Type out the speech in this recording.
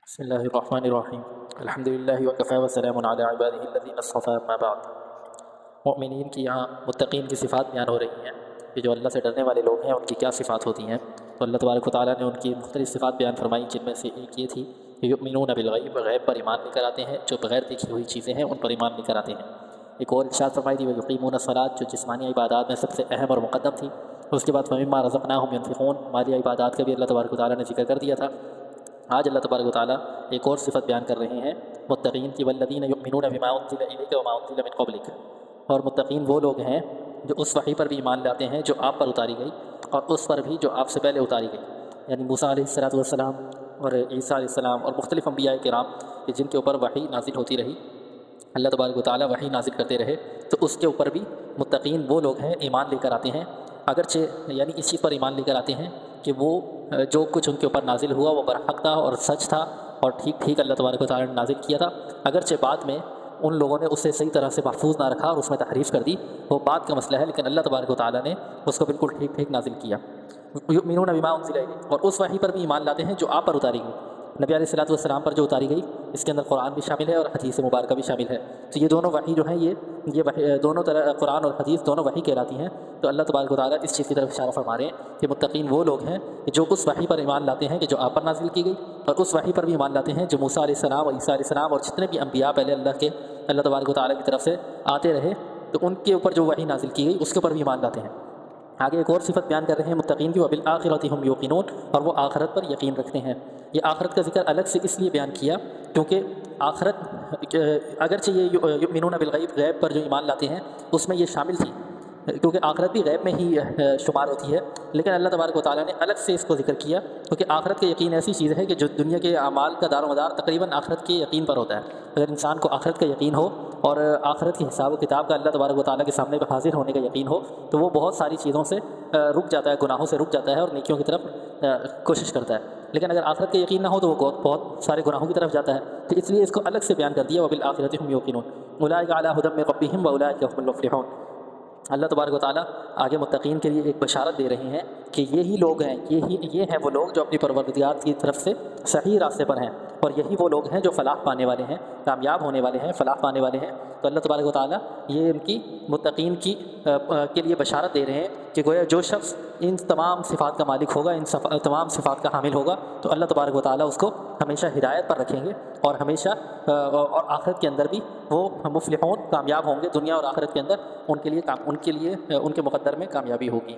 بسم اللہ الرحمن الرحیم الحمد للہ وکفی وسلام علی عبادہ الذین اصطفی اما بعد۔ مؤمنین کی یہاں متقین کی صفات بیان ہو رہی ہیں کہ جو اللہ سے ڈرنے والے لوگ ہیں ان کی کیا صفات ہوتی ہیں۔ تو اللہ تبارک و تعالیٰ نے ان کی مختلف صفات بیان فرمائی، جن میں سے ایک یہ تھی کہ یؤمنون بالغیب، غیب پر ایمان لے کر آتے ہیں، جو بغیر دیکھی ہوئی چیزیں ہیں ان پر ایمان لے کر آتے ہیں۔ ایک اور ارشاد فرمائی تھی ویقیمون الصلاۃ، جو جسمانی عبادات میں سب سے اہم اور مقدم تھی۔ اس کے بعد ومما رزقناہم ینفقون، مالی عبادات کا بھی اللہ تبارک و تعالیٰ نے ذکر کر دیا تھا۔ آج اللہ تبارک و تعالیٰ ایک اور صفت بیان کر رہے ہیں متقین کی، والذین یؤمنون بما انزل الیک وما انزل من قبلک، اور متقین وہ لوگ ہیں جو اس وحی پر بھی ایمان لاتے ہیں جو آپ پر اتاری گئی اور اس پر بھی جو آپ سے پہلے اتاری گئی، یعنی موسیٰ علیہ السلام اور عیسیٰ علیہ السلام اور مختلف انبیاء کرام کہ جن کے اوپر وحی نازل ہوتی رہی، اللہ تبارک و تعالیٰ وحی نازل کرتے رہے، تو اس کے اوپر بھی متقین وہ لوگ ہیں ایمان لے کر آتے ہیں، اگرچہ یعنی اس چیز پر ایمان لے کر آتے ہیں کہ وہ جو کچھ ان کے اوپر نازل ہوا وہ برحق تھا اور سچ تھا اور ٹھیک اللہ تبارک و تعالیٰ نے نازل کیا تھا، اگرچہ بعد میں ان لوگوں نے اسے صحیح طرح سے محفوظ نہ رکھا اور اس میں تحریف کر دی، وہ بات کا مسئلہ ہے، لیکن اللہ تبارک و تعالیٰ نے اس کو بالکل ٹھیک نازل کیا۔ یؤمنون بما انزل الیک، اور اس وحی پر بھی ایمان لاتے ہیں جو آپ پر اتاری گئی، نبی علیہ السلام پر جو اتاری گئی، اس کے اندر قرآن بھی شامل ہے اور حدیث مبارکہ بھی شامل ہے۔ تو یہ دونوں وحی جو ہیں یہ وحی دونوں طرح قرآن اور حدیث دونوں وحی کہلاتی ہیں۔ تو اللہ تبارک و تعالیٰ اس چیز کی طرف اشارہ فرما رہے ہیں کہ متقین وہ لوگ ہیں کہ جو اس وحی پر ایمان لاتے ہیں کہ جو آپ پر نازل کی گئی، اور اس وحی پر بھی ایمان لاتے ہیں جو موسیٰ علیہ السلام اور عیسیٰ علیہ السلام اور جتنے بھی انبیاء پہلے اللہ تبارک و تعالیٰ کی طرف سے آتے رہے، تو ان کے اوپر جو وحی نازل کی گئی اس کے اوپر بھی ایمان لاتے ہیں۔ آگے ایک اور صفت بیان کر رہے ہیں متقین کی، وبالآخرۃ ھم یوقنون، اور وہ آخرت پر یقین رکھتے ہیں۔ یہ آخرت کا ذکر الگ سے اس لیے بیان کیا کیونکہ آخرت اگرچہ یہ یؤمنون بالغیب، غیب پر جو ایمان لاتے ہیں اس میں یہ شامل تھی، کیونکہ آخرت بھی غیب میں ہی شمار ہوتی ہے، لیکن اللہ تبارک و تعالیٰ نے الگ سے اس کو ذکر کیا کیونکہ آخرت کا یقین ایسی چیز ہے کہ جو دنیا کے اعمال کا دار و مدار تقریباً آخرت کے یقین پر ہوتا ہے۔ اگر انسان کو آخرت کا یقین ہو اور آخرت کے حساب و کتاب کا اللہ تبارک و تعالیٰ کے سامنے حاضر ہونے کا یقین ہو، تو وہ بہت ساری چیزوں سے رک جاتا ہے، گناہوں سے رک جاتا ہے اور نیکیوں کی طرف کوشش کرتا ہے۔ لیکن اگر آخرت کا یقین نہ ہو تو وہ بہت سارے گناہوں کی طرف جاتا ہے، تو اس لیے اس کو الگ سے بیان کر دیا وبالآخرۃ ھم یوقنون اولئک علی ھدی من ربہم واولئک ھم المفلحون۔ اللہ تبارک و تعالیٰ آگے متقین کے لیے ایک بشارت دے رہے ہیں کہ یہی لوگ ہیں، یہ ہیں وہ لوگ جو اپنی پروردگار کی طرف سے صحیح راستے پر ہیں، اور یہی وہ لوگ ہیں جو فلاح پانے والے ہیں، کامیاب ہونے والے ہیں، فلاح پانے والے ہیں۔ تو اللہ تبارک و تعالیٰ یہ ان کی متقین کے لیے بشارت دے رہے ہیں کہ گویا جو شخص ان تمام صفات کا مالک ہوگا، ان تمام صفات کا حامل ہوگا، تو اللہ تبارک و تعالیٰ اس کو ہمیشہ ہدایت پر رکھیں گے اور ہمیشہ اور آخرت کے اندر بھی وہ مفلحون کامیاب ہوں گے، دنیا اور آخرت کے اندر ان کے لیے ان کے مقدر میں کامیابی ہوگی۔